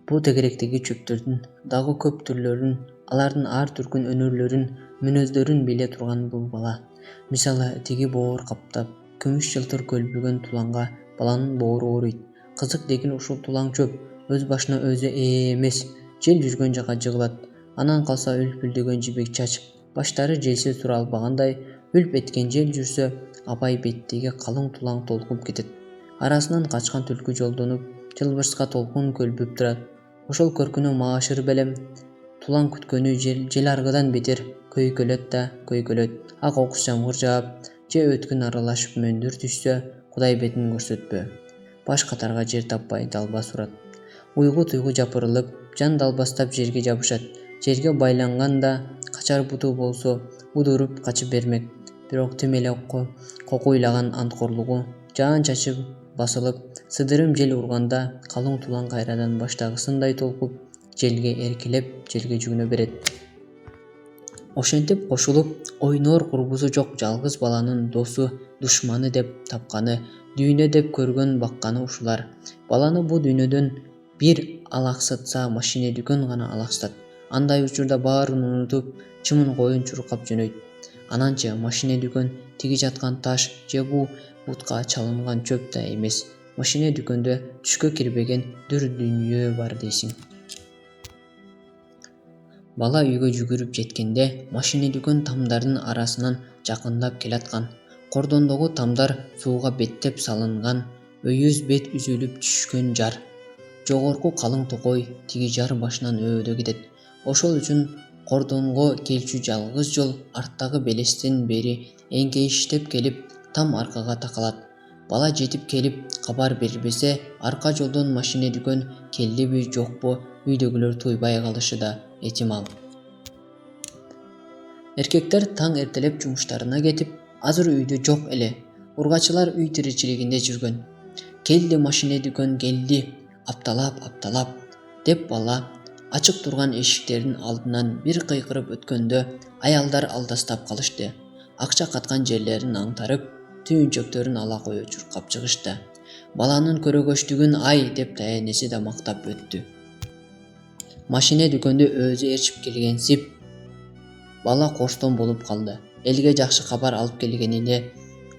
Бул тегеректеги чөптөрдүн дагы көп түрлөрүн, алардын ар түркүн өнөрлөрүн, мүнөздөрүн биле турган бул бала. Мисалы, тиги боор каптап, күмүш жылтыр көлбөгөн тулаңга баланын боору ооруйт. Кызык деген ушул тулаң чөп өз башына өзү эмес, жел жүргөн жака жыгылат. Анан калса үлпүлдөгөн жибек чач, баштары желсе тура албагандай, үлп эткен жел жүрсө, апай беттеги калың тулаң толкуп кетет. Арасынан качкан түлкү жолдонуп, жылбырска толкун көлбөп турат. Ошол көркүнө маашыр белем. Тулаң күткөнү жел аргыдан бетер көйкөлөт да көйкөлөт. Ак окус жамгыр жаап, же өткүн аралашып мөндүр түшсө, Кудай бетин көрсөтпө. Баш катарга жер таппай далбас урат. Уйгу-туйгу жапырылып, жан далбастап жерге жабышат. Жерге байланганда качар буту болсо, удуруп качып бермек. Бирок тим эле кокуйлаган анткорлугу жаан чачып басылып, сыдырым жел урганда калың тулаң кайрадан баштагысындай толкуп, желге эркелеп, жерге жүгүнө берет. Ошентип кошулуп, ойноор курбусу жок жалгыз баланын досу, душманы деп тапканы, дүйнө деп көргөн бакканы ушулар. Баланы бу дүйнөдөн бир алаксытса, машине дүкөн гана алаксытат. Андай учурда баарын унутуп, чымын коюн чуркап жөнөйт. Ананчы машине дүкөн тиги жаткан таш же бул бутка чалынган чөп да эмес. Машине дүкөндө түшкө кирбеген дүр дүйнө бар дейсиң. Бала үйгө жүгүрүп жеткенде, машине дүкөн тамдардын арасынан жакындап келаткан. Кордондогу тамдар сууга беттеп салынган, өйүз бет үзүлүп түшкөн жар. Жогорку калың токой тиги жар башынан өөдө кетет. Ошол үчүн кордонго келчү жалгыз жол арттагы белестен бери эңкейиштеп келип, там аркага такалат. Бала жетип келип кабар бербесе, арка жолдон машине дүкөн келдиби жокпу, үйдөгүлөр туйбай калышы да этимал. Эркектер таң эртелеп жумуштарына кетип, азыр үйдө жок эле. Ургачылар үй тиричилигинде жүргөн. Келди машине дүкөн, келди, апталап, деп бала ачык турган эшиктердин алдынан бир кыйкырып өткөндө, аялдар алдастап калышты. Акча каткан жерлерин аңтарып, түйүнчөктөрүн ала кое чуркап чыгышты. Баланын көрөгөчтүгүн ай деп таянеси да мактап өттү. Машине дүкөндө өзү ээрчип келгенсип, бала корстон болуп калды. Элге жакшы кабар алып келгенине,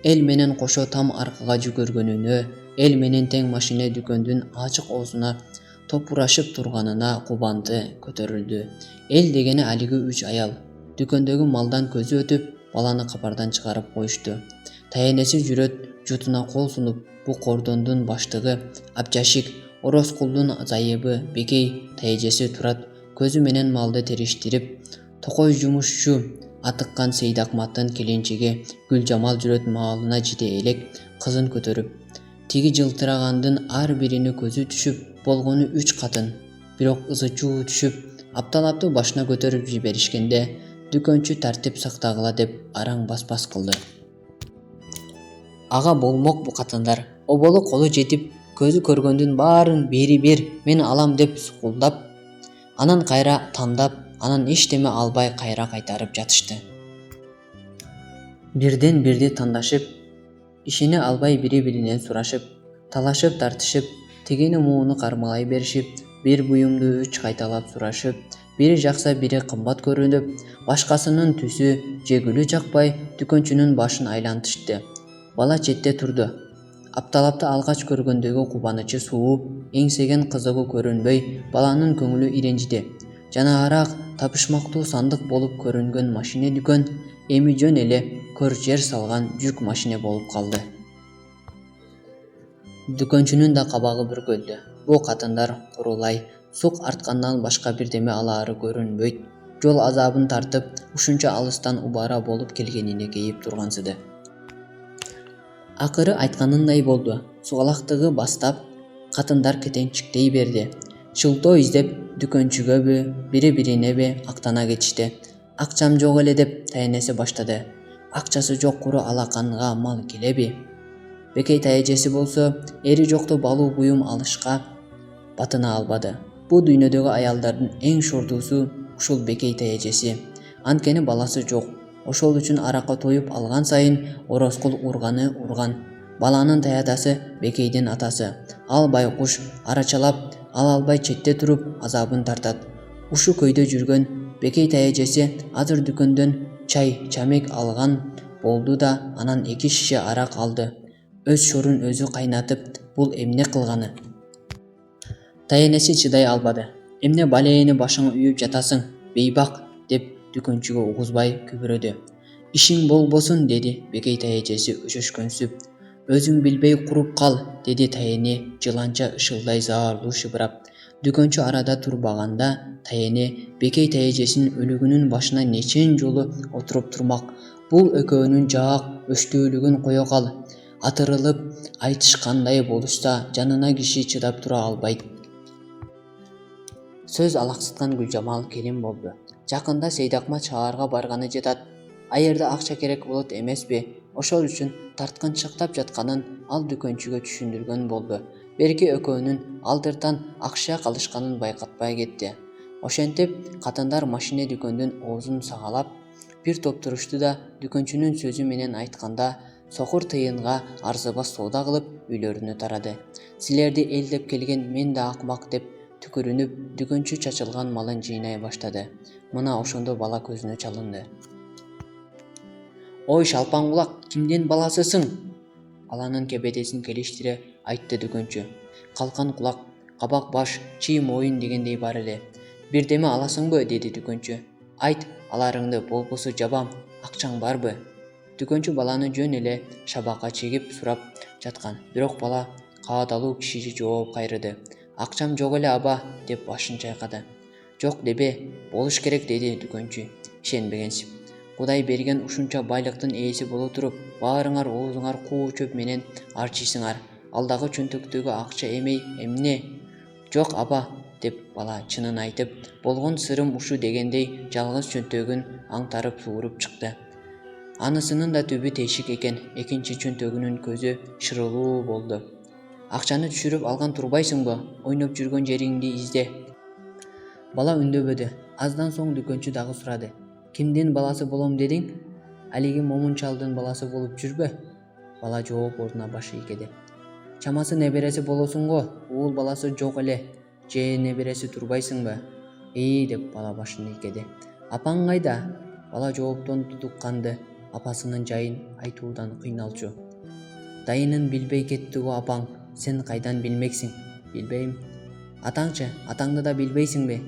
эл менен кошо там аркага жүгүргөнүнө, эл менен тең машине дүкөндүн ачык оозуна топурашып турганына кубанды көтөрүлдү. Эл дегени алиги 3 аял. Дүкөндөгү малдан көзү өтүп, баланы кабардан чыгарып коюшту. Таянеси жүрөт, жутуна кол сунуп, бу кордондун баштыгы Абжашик, Орозкулдун зайыбы Бекей тайежеси турат, көзү менен малды териштирип, токой жумушчу атыккан Сейдакматтын келинчеги Гүлжамал жүрөт маалына жете элек кызын көтөрүп. Тиги жылтырагандын ар бирине көзү түшүп, болгону 3 катын. Бирок ызы чуу түшүп, апталапты башына көтөрүп жиберишкенде, дүкөнчү тартип сактагыла деп араң бас кылды. Ага болмок бу катындар. Оболу колу жетип, көзү көргөндүн баарын бери мен алам деп сукулдап, анан кайра тандап, анан эчтеме албай кайра кайтарып жатышты. Бирден бирди тандашып, ишене албай бири-биринен сурашып, талашып тартышып, тигини мууну кармалай беришип, бир буюмду 3 кайталап сурашып, бири жакса бири кымбат көрүнүп, башкасынын түсү же гүлү жакпай дүкөнчүнүн башын айлантышты. Бала четте турду. Апталапты алгач көргөндөгү кубанычы сууп, эңсеген кызыгы көрүнбөй, баланын көңүлү иренжиди. Жанаараак табышмактуу сандык болуп көрүнгөн машине дүкөн эми жөн эле көр жер салган жүк машине болуп калды. Дүкөнчүнүн да кабагы бүркөлдү. Бу катындар курулай, сук арткандан башка бирдеме алаары көрүнбөйт. Жол азабын тартып, ушунча алыстан убара болуп келгенине кейип тургансыды. Акыры айтканындай болду. Сугалактыгы бастап, катындар кетенчиктей берди. Шылтоо издеп, дүкөнчүгөбү, бири-биринеби актана кетишти. Акчам жок эле деп таянеси баштады. Акчасы жок куру алаканга мал келеби? Бекей тайежеси болсо, эри жокту балуу буюм алышка батына албады. Бу дүйнөдөгү аялдардын эң шортуусу ушул Бекей тайежеси. Анткени баласы жок. Ошол үчүн аракка тоюп алган сайын Орозкул урган. Баланын таятасы Бекейдин атасы. Ал байкуш арачалап ала албай четте туруп азабын тартат. Ушу көйдө жүргөн Бекей тайэжеси азыр дүкөндөн чай чамек алган болду да анан 2 шише арак алды. Өз шорун өзү кайнатып, бул эмне кылганы? Тайенеси чыдай албады. Эмне балээни башыңа үйүп жатасың, бейбак, деп дүкөнчүгө угузбай күбүрөдү. Ишиң болбосун, деди Бекей тайэжеси өчөшкөнсүп. Өзүң билбей куруп кал, деди тайени жыланча ышылдай заарлуу шыбырап. Дүкөнчү арада турбаганда тайени Бекей тайэжесинин өлүгүнүн башына нечен жолу отуруп турмак. Бул экөөнүн жаак өчтөөлүгүн кое кал. Атырылып айтышкандай болушса жанына киши чыдап тура албайт. Сөз алаксыткан Гүлжамал келин болду. Жакында Сейдакмат шаарга барганы жатат. Аерде акча керек болот эмеспи? Ошол үчүн тарткынчыктап жатканын ал дүкөнчүгө түшүндүргөн болду. Берки экөөнүн алдыртан акча калышканын байкатпай кетти. Ошентип катындар машине дүкөндүн оозун сагалап бир топ турушту да дүкөнчүнүн сөзү менен айтканда сокур тыйынга арзыбас соода кылып үйлөрүнө тарады. Силерди эл деп келген мен да акмак деп түкүрүнүп, дүкөнчү чачылган малын жыйнай баштады. Мына ошондо бала көзүнө чалынды. Ой шалпан кулак, кимдин баласысың? Баланын кебедесин келиштире айтты дүкөнчү. Калкан кулак, кабак баш, чый моюн дегендей бар эле. Бирдеме аласыңбы, деди дүкөнчү. Айт, аларыңды, болбосо жабам, акчаң барбы? Дүкөнчү баланы жөн эле шабакка чегип сурап жаткан. Бирок бала каадалуу кишине жооп кайрыды. Акчам жок эле аба, деп башын чайкады. Жок дебе, болуш керек, деди дүкөнчү ишенбегенсип. Кудай берген ушунча байлыктын ээси боло туруп, баарыңар оозуңар куу чөп менен арчыйсыңар. Алдагы чөнтөктөгү акча эмей эмне? Жок аба, деп бала чынын айтып, болгон сырым ушу дегендей жалгыз чөнтөгүн аңтарып сууруп чыкты. Анысынын да түбү тешик экен. Экинчи чөнтөгүнүн көзү шырылуу болду. Акчаны түшүрүп алган турбайсыңбы? Ойноп жүргөн жериңди изде. Бала үндөбөдү. Аздан соң дүкөнчү дагы сурады. Кимдин баласы болом дедиң? Алиги Момунчалдын баласы болуп жүрбө? Бала жооп ордуна баш ийкеди. Чамасы небереси болосуң го, уул баласы жок эле. Же небереси турбайсыңбы? Деп бала башын ийкеди. Апаң кайда? Бала жооптон тутукканды. Апасынын жайын айтуудан кыйналчу. Дайынын билбей кетти го апаң. Сен кайдан билмексиң? Билбейм. Атаңчы, атаңды да билбейсиңби?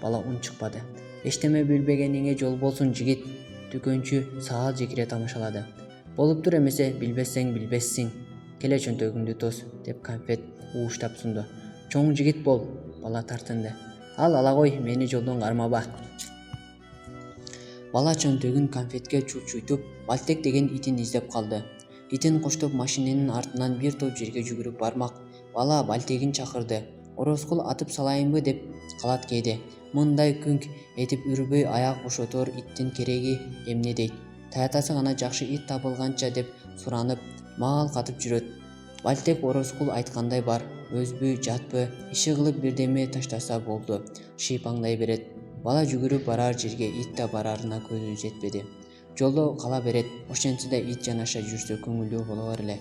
Бала үн чыкпады. Эчтеме билбегениңе жол болсун, жигит. Дүкөнчү саал жекире тамашалады. Болуптур эмесе, билбесең билбессиң. Келе чөнтөгүңдү тос, деп конфет ууштап сунду. Чоң жигит бол. Бала тартынды. Ала кой, мени жолдон кармаба. Бала чөнтөгүн конфетке чучуйтуп, Бальтек деген итин издеп калды. Итин коштоп машиненин артынан бир топ жерге жүгүрүп бармак. Бала Бальтегин чакырды. Орозкул атып салайынбы деп калат кээде. Мындай күңк этип үрбөй аяк бошотор иттин кереги эмне дейт? Таятасы гана жакшы ит табылганча деп суранып, маал катып жүрөт. Бальтек Орозкул айткандай бар, өзбү, жатпы, иши кылып бирдеме таштаса болду. Шыйпаңдай берет. Бала жүгүрүп барар жерге ит да барарына көзү жетпеди. Жолдо кала берет, ошентсе да ит жанаша жүрсө көңүлдүү болор эле.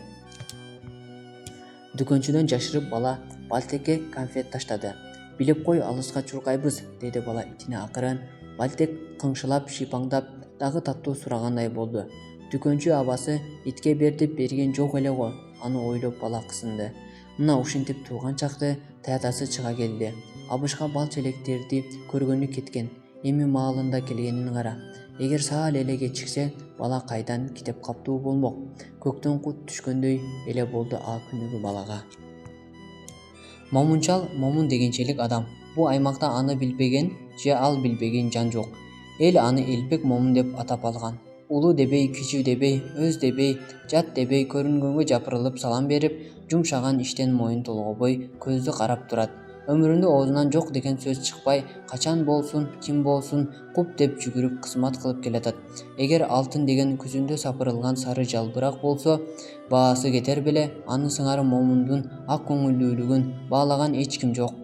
Дүкөнчүдөн жашырып бала Бальтекке конфет таштады. Билип кой, алыска чуркайбыз, деди бала итине акырын. Бальтек кыңшылап, шыйпаңдап, дагы таттуу сурагандай болду. Дүкөнчү абасы итке бертип берген жок эле го. Аны ойлоп бала кысынды. Мына ушинтип турган чакты таятасы чыга келди. Абышка бал челектерди көргөнү кеткен. Эми маалында келгенин кара. Эгер саал эле кечиксе, бала кайдан китеп каптуу болмок. Көктөн кут түшкөндөй эле болду а күнүгү балага. Момунчал момун дегенчелик адам. Бул аймакта аны билбеген же ал билбеген жан жок. Эл аны Элбек момун деп атап алган. Улуу дебей, кичүү дебей, өз дебей, жат дебей көрүнгөнгө жапырылып салам берип, жумшаган иштен моюн толгобой көздү карап турат. Өмүрүндө оозунан жок деген сөз чыкпай, качан болсун, ким болсун, куп деп жүгүрүп кызмат кылып келатат. Эгер алтын деген күзүндө сапырылган сары жалбырак болсо, баасы кетер беле, аны сыңары момундун ак көңүлдүүлүгүн баалаган эч ким жок.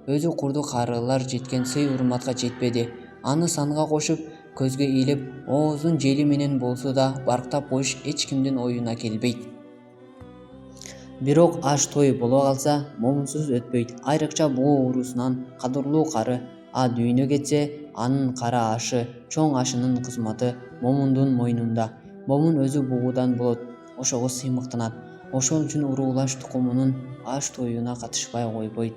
Өзү курду карылар жеткен сый-урматка жетпеди. Аны санга кошуп, көзгө илип, оозун жели менен болсо да барктап коюш эч кимдин оюна келбейт. Бирок аш той боло калса момунсуз өтпөйт. Айрыкча бугу уурусунан кадырлуу кары а дүйнө кетсе, анын кара ашы, чоң ашынын кызматы момундун мойнунда. Момун өзү бугудан болот, ошого сыймыктанат. Ошол үчүн уруулаш тукумунун аш тоюна катышпай койбойт.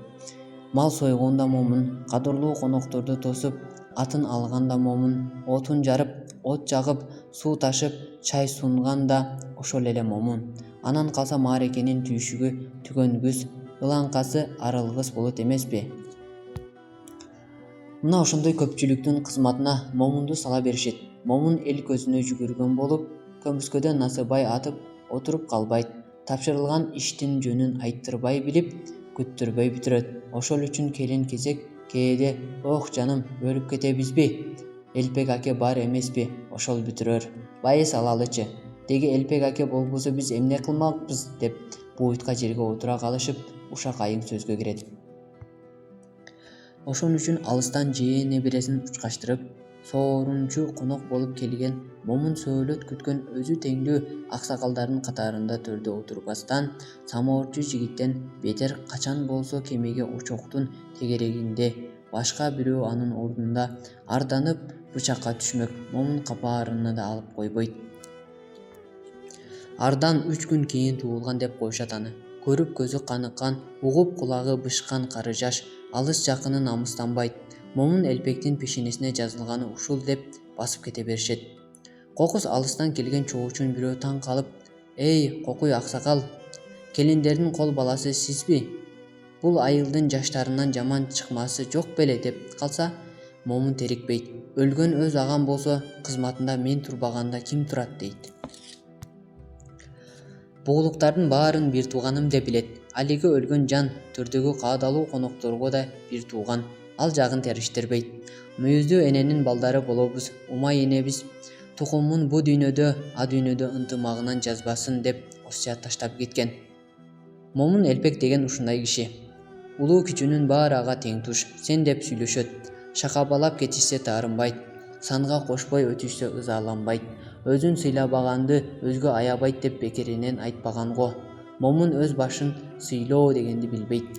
Мал сойгондо момун, кадырлуу конокторду тосуп, атын алганда момун, отун жарып, от жагып, суу ташып, чай сунган да ошол эле момун. Анан калса маарекенин түйшүгү түгөнгүс, ылаңкасы арылгыс болот эмеспи? Мына ошондой көпчүлүктүн кызматына момунду сала беришет. Момун эл көзүнө жүгүргөн болуп, көмүскөдөн насыбай атып отуруп калбайт. Тапшырылган иштин жөнүн айттырбай билип, күттүрбөй бүтүрөт. Ошол үчүн келин-кезек кээде «Ох жаным, өлүп кетебизби? Элпек аке бар эмеспи, ошол бүтүрөр. Бай салалычы. Деги Элпек аке болбосо биз эмне кылмакпыз?» деп буйтка жерге отура калышып, ушак айың сөзгө кирет. Ошон үчүн алыстан жээ небересин учкаштырып, соорунчу конок болуп келген момун сөөлөт күткөн өзү теңдүү аксакалдардын катарында төрдө отурбастан, самоорчу жигиттен бетер качан болсо кемеге очоктун тегерегинде башка бирөө анын ордунда арданып бычакка түшмөк. Момун капаарына да алып койбойт. Ардан 3 күн кийин туулган деп коюшат аны. Көрүп көзү каныккан, угуп кулагы бышкан кары жаш, алыс жакыны намыстанбайт. Момун Элпектин пешенесине жазылганы ушул деп басып кете беришет. Кокус алыстан келген чоочун бирөө таң калып: «Эй, Кокуй аксакал, келиндердин кол баласы сизби? Бул айылдын жаштарынан жаман чыкмасы жок беле?» деп калса, момун терикпейт. «Өлгөн өз агам болсо, кызматында мен турбаганда ким турат?» дейт. Бугулуктардын баарын бир тууганым деп билет. Алиги өлгөн жан төрдөгү каадалуу конокторго да бир тууган. Ал жагын териштирбейт. Мүйүздүү эненин балдары болобуз, умай энебиз. Тукумун бу дүйнөдө, а дүйнөдө ынтымагынан жазбасын деп осуят таштап кеткен. Момун Элпек деген ушундай киши. Улуу кичүүнүн баары ага тең туш, сен деп сүйлөшөт. Шакабалап кетишсе таарынбайт. Санга кошпой өтүшсө ызаланбайт. Өзүн сыйлабаганды өзгө аябайт деп бекеринен айтпаган го. Момун өз башын сыйлоо дегенди билбейт.